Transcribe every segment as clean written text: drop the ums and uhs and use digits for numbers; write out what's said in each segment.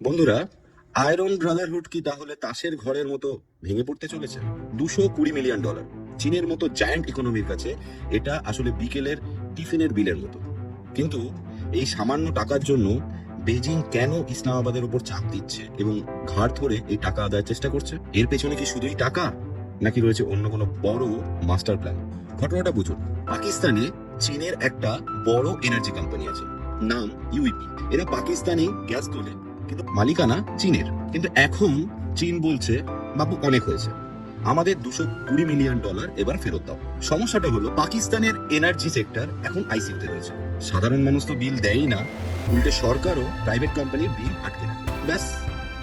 বন্ধুরা, iron Brotherhood কি তাহলে তাসের ঘরের মতো ভেঙে পড়তে চলেছে? $220 মিলিয়ন চীনের মতো জায়ান্ট ইকোনমির কাছে এটা আসলে বিকেলের টিফিনের বিলের মতো। কিন্তু এই সামান্য টাকার জন্য বেজিং কেন ইসলামাবাদের উপর চাপ দিচ্ছে এবং ঘাড় ধরে এই টাকা আদায়ের চেষ্টা করছে? এর পেছনে কি শুধুই টাকা, নাকি রয়েছে অন্য কোনো বড় মাস্টার প্ল্যান? ঘটনাটা বুঝুন। পাকিস্তানে চীনের একটা বড় এনার্জি কোম্পানি আছে, নাম ইউইপি। এরা পাকিস্তানে গ্যাস তোলে, কিন্তু মালিকানা চীনের। কিন্তু এখন চীন বলছে, বাবু অনেক হয়েছে, আমাদের $220 মিলিয়ন এবার ফেরত দাও। সমস্যাটা হলো পাকিস্তানের এনার্জি সেক্টর এখন আইসিইউতে রয়েছে। সাধারণ মানুষ তো বিল দেয়ই না, উল্টে সরকারও প্রাইভেট কোম্পানির বিল আটকে রাখে। ব্যাস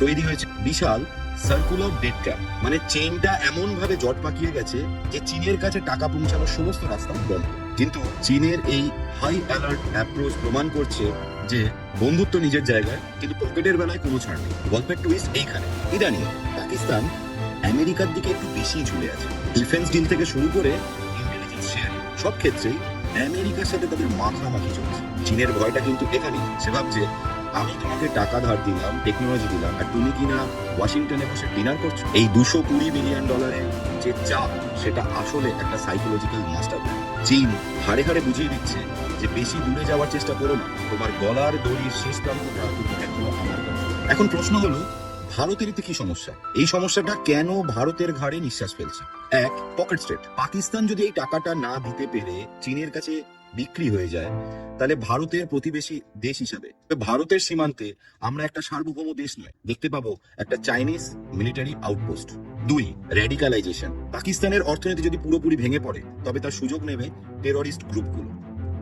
তৈরি হয়েছে বিশাল সার্কুলার ডেট ট্র্যাপ। মানে চেইনটা এমন ভাবে জট পাকিয়ে গেছে যে চীনের কাছে টাকা পৌঁছানোর সমস্ত রাস্তা বন্ধ। কিন্তু চীনের এই হাই অ্যালার্ট অ্যাপ্রোচ প্রমাণ করছে যে বন্ধুত্ব নিজের জায়গায়, কিন্তু পকেটের বেলায় কোনো ছাড় নেই। গল্পের টুইস্ট এইখানে। ইদানিং পাকিস্তান আমেরিকার দিকে একটু বেশি ঝুলে আছে। ডিফেন্স ডিল থেকে শুরু করে ইন্টেলিজেন্স শেয়ারিং, সব ক্ষেত্রেই আমেরিকার সাথে তাদের মাখামাখি চলছে। চীনের ভয়টা কিন্তু এখানেই। সে ভাবছে, আমি তোমাকে টাকা ধার দিলাম, টেকনোলজি দিলাম, আর তুমি কিনা ওয়াশিংটনে বসে ডিনার করছো। এই $220 মিলিয়ন যে চাপ, সেটা আসলে একটা সাইকোলজিক্যাল মাস্টার প্ল্যান। চীন হাড়ে হাড়ে বুঝিয়ে দিচ্ছে যে বেশি দূরে যাওয়ার চেষ্টা করো না, তোমার গলার দড়ির শেষ প্রান্তটা কিন্তু এখনো আমার কাছে। এখন প্রশ্ন হলো, ভারতের এতে কি সমস্যা? এই সমস্যাটা কেন ভারতের ঘাড়ে নিঃশ্বাস ফেলছে? এক, পকেট স্টেট। পাকিস্তান যদি এই টাকাটা না দিতে পেরে চীনের কাছে বিক্রি হয়ে যায়, তাহলে ভারতের প্রতিবেশী দেশ হিসাবে ভারতের সীমান্তে আমরা একটা সার্বভৌম দেশ নয়, দেখতে পাবো একটা চাইনিজ মিলিটারি আউটপোস্ট। দুই, র্যাডিকালাইজেশন। পাকিস্তানের অর্থনীতি যদি পুরোপুরি ভেঙে পড়ে, তবে তার সুযোগ নেবে টেররিস্ট গ্রুপগুলো,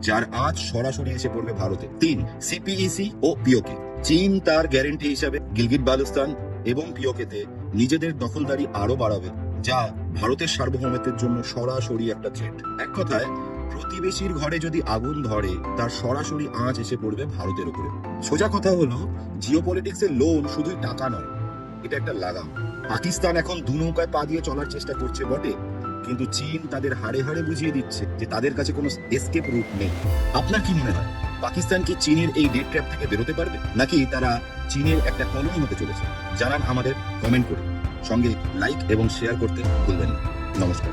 যার আজ সরাসরি এসে পড়বে ভারতে। তিন, সিপিইসি ও পিওকে। চীন তার গ্যারেন্টি হিসাবে গিলগিট বালুস্তান এবং পিওকেতে নিজেদের দখলদারি আরো বাড়াবে, যা ভারতের সার্বভৌমত্বের জন্য সরাসরি একটা থ্রেট। এক কথায়, প্রতিবেশীর ঘরে যদি আগুন ধরে, তার সরাসরি আঁচ এসে পড়বে ভারতের উপরে। সোজা কথা হলো, জিওপলিটিক্সের লোন শুধুই টাকা নয়, এটা একটা লাগাম। পাকিস্তান এখন দু নৌকায় পা দিয়ে চলার চেষ্টা করছে বটে, কিন্তু চীন তাদের হাড়ে হাড়ে বুঝিয়ে দিচ্ছে যে তাদের কাছে কোনো এসকেপ রুট নেই। আপনার কি মনে হয়, পাকিস্তান কি চীনের এই ডেট ট্র্যাপ থেকে বেরোতে পারবে, নাকি তারা চীনের একটা কলোনি হতে চলেছে? জানান আমাদের কমেন্ট করে। সঙ্গে লাইক এবং শেয়ার করতে ভুলবেন না। নমস্কার।